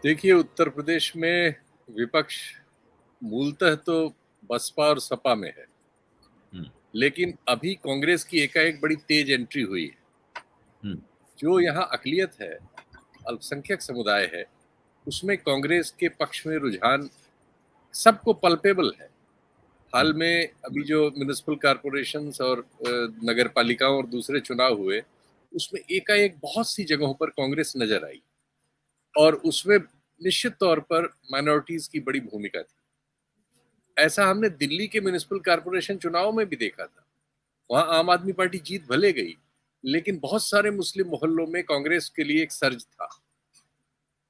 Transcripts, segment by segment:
देखिए, उत्तर प्रदेश में विपक्ष मूलतः तो बसपा और सपा में है, हुँ, लेकिन अभी कांग्रेस की एकाएक बड़ी तेज एंट्री हुई है। हुँ, जो यहाँ अक़लियत है, अल्पसंख्यक समुदाय है, उसमें कांग्रेस के पक्ष में रुझान सबको पल्पेबल है। हुँ, हाल में अभी जो म्युनिसिपल कॉर्पोरेशंस और नगर पालिकाओं और दूसरे चुनाव हुए, उसमें एकाएक बहुत सी जगहों पर कांग्रेस नजर आई और उसमें निश्चित तौर पर माइनॉरिटीज की बड़ी भूमिका थी। ऐसा हमने दिल्ली के म्युनिसिपल कॉर्पोरेशन चुनाव में भी देखा था। वहां आम आदमी पार्टी जीत भले गई, लेकिन बहुत सारे मुस्लिम मोहल्लों में कांग्रेस के लिए एक सर्ज था।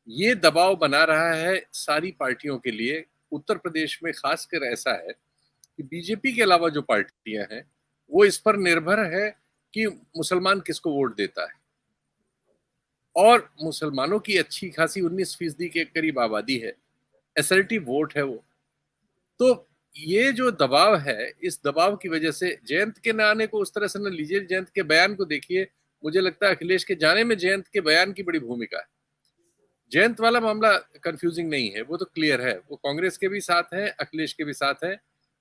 ये दबाव बना रहा है सारी पार्टियों के लिए। उत्तर प्रदेश में खासकर ऐसा है कि बीजेपी के अलावा जो पार्टियां हैं, वो इस पर निर्भर है कि मुसलमान किसको वोट देता है। और मुसलमानों की अच्छी खासी 19% के करीब आबादी है, असर्टिव वोट है वो। तो ये जो दबाव है, इस दबाव की वजह से जयंत के न आने को उस तरह से न लीजिए, जयंत के बयान को देखिए। मुझे लगता है अखिलेश के जाने में जयंत के बयान की बड़ी भूमिका है। जयंत वाला मामला कंफ्यूजिंग नहीं है, वो तो क्लियर है। वो कांग्रेस के भी साथ है, अखिलेश के भी साथ है,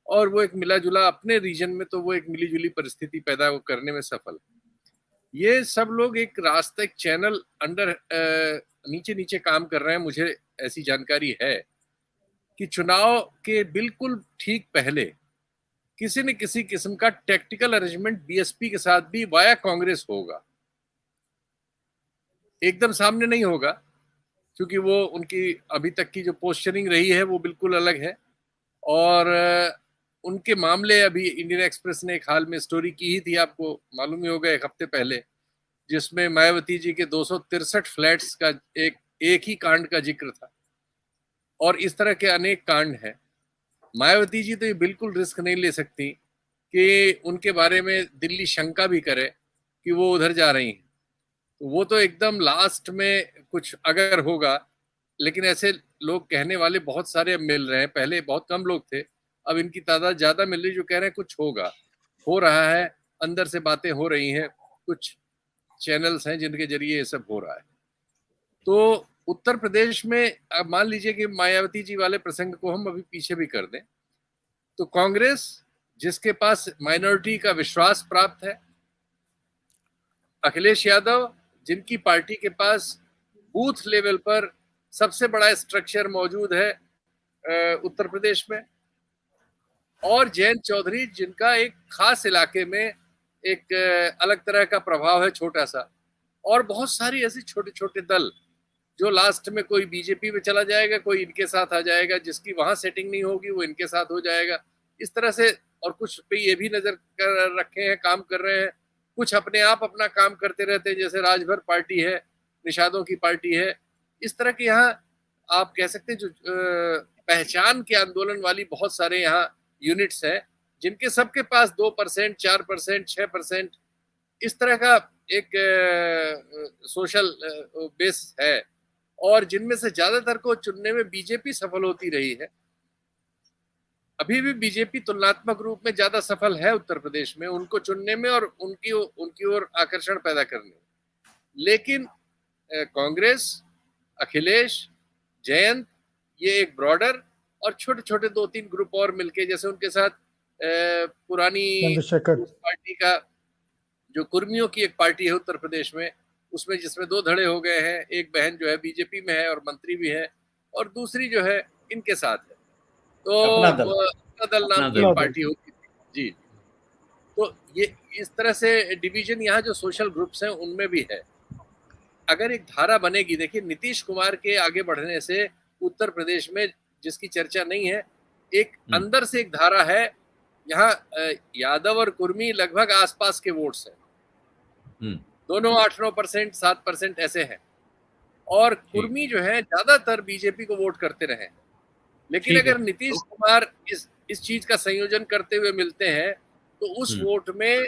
और वो एक मिला जुला अपने रीजन में, तो वो एक मिली जुली परिस्थिति पैदा करने में सफल है। ये सब लोग एक रास्ता, एक चैनल अंडर नीचे नीचे काम कर रहे हैं। मुझे ऐसी जानकारी है कि चुनाव के बिल्कुल ठीक पहले किसी न किसी किस्म का टेक्टिकल अरेंजमेंट बीएसपी के साथ भी वाया कांग्रेस होगा। एकदम सामने नहीं होगा, क्योंकि वो उनकी अभी तक की जो पोस्चरिंग रही है वो बिल्कुल अलग है। और उनके मामले, अभी इंडियन एक्सप्रेस ने एक हाल में स्टोरी की ही थी, आपको मालूम ही होगा, एक हफ्ते पहले, जिसमें मायावती जी के 263 फ्लैट्स का एक ही कांड का जिक्र था। और इस तरह के अनेक कांड हैं। मायावती जी तो ये बिल्कुल रिस्क नहीं ले सकती कि उनके बारे में दिल्ली शंका भी करे कि वो उधर जा रही हैं। तो वो तो एकदम लास्ट में कुछ अगर होगा, लेकिन ऐसे लोग कहने वाले बहुत सारे अब मिल रहे हैं। पहले बहुत कम लोग थे, अब इनकी तादाद ज्यादा मिल रही जो कह रहे हैं कुछ होगा, हो रहा है। अंदर से बातें हो रही हैं, कुछ चैनल्स हैं जिनके जरिए ये सब हो रहा है। तो उत्तर प्रदेश में अब मान लीजिए कि मायावती जी वाले प्रसंग को हम अभी पीछे भी कर दें, तो कांग्रेस, जिसके पास माइनॉरिटी का विश्वास प्राप्त है, अखिलेश यादव, जिनकी पार्टी के पास बूथ लेवल पर सबसे बड़ा स्ट्रक्चर मौजूद है उत्तर प्रदेश में, और जयंत चौधरी, जिनका एक खास इलाके में एक अलग तरह का प्रभाव है, छोटा सा। और बहुत सारी ऐसी छोटे छोटे दल, जो लास्ट में कोई बीजेपी में चला जाएगा, कोई इनके साथ आ जाएगा, जिसकी वहां सेटिंग नहीं होगी वो इनके साथ हो जाएगा, इस तरह से। और कुछ पे ये भी नजर कर रखे हैं, काम कर रहे हैं। कुछ अपने आप अपना काम करते रहते हैं, जैसे राजभर पार्टी है, निषादों की पार्टी है। इस तरह के यहाँ आप कह सकते हैं जो पहचान के आंदोलन वाली बहुत सारे यहाँ यूनिट्स हैं, जिनके सबके पास 2%, 4%, 6% इस तरह का एक सोशल बेस है। और जिनमें से ज्यादातर को चुनने में बीजेपी सफल होती रही है। अभी भी बीजेपी तुलनात्मक रूप में ज्यादा सफल है उत्तर प्रदेश में, उनको चुनने में और उनकी ओर आकर्षण पैदा करने में। लेकिन कांग्रेस, अखिलेश, जयंत, ये एक ब्रॉडर और छोटे छोटे 2-3 ग्रुप और मिलके, जैसे उनके साथ पुरानी चंद्रशेखर। उस पार्टी का, जो कुर्मियों की एक पार्टी है उत्तर प्रदेश में, उसमें जिसमें 2 धड़े हो गए हैं। एक बहन जो है बीजेपी में है और मंत्री भी है, और दूसरी जो है इनके साथ है। तो अपना दल, अपना दल नाम अपना की दल। एक पार्टी होती थी जी। तो ये इस तरह से डिवीजन यहाँ जो सोशल ग्रुप्स हैं उनमें भी है। अगर एक धारा बनेगी, देखिए नीतीश कुमार के आगे बढ़ने से उत्तर प्रदेश में, जिसकी चर्चा नहीं है, एक हुँ, अंदर से एक धारा है। यहाँ यादव और कुर्मी लगभग आसपास के वोट्स हैं, हुँ, दोनों 8-9%, 7% ऐसे हैं। और ठीक, कुर्मी जो है ज्यादातर बीजेपी को वोट करते रहे। लेकिन ठीक है। अगर नीतीश कुमार इस चीज का संयोजन करते हुए मिलते हैं, तो उस हुँ, वोट में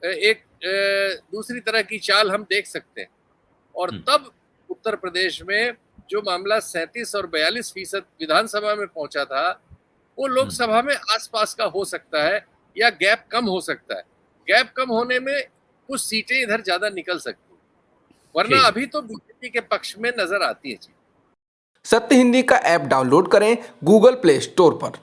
एक दूसरी तरह की चाल हम देख सकते हैं। और हुँ, तब उत्तर प्रदेश में जो मामला 37 और 42% विधानसभा में पहुंचा था, वो हुँ, लोकसभा में आसपास का हो सकता है, या गैप कम हो सकता है। गैप कम होने में कुछ सीटें इधर ज्यादा निकल सकती हैं, वरना ठीक है। अभी तो बीजेपी के पक्ष में नजर आती है जी। सत्य हिंदी का ऐप डाउनलोड करें गूगल प्ले स्टोर पर।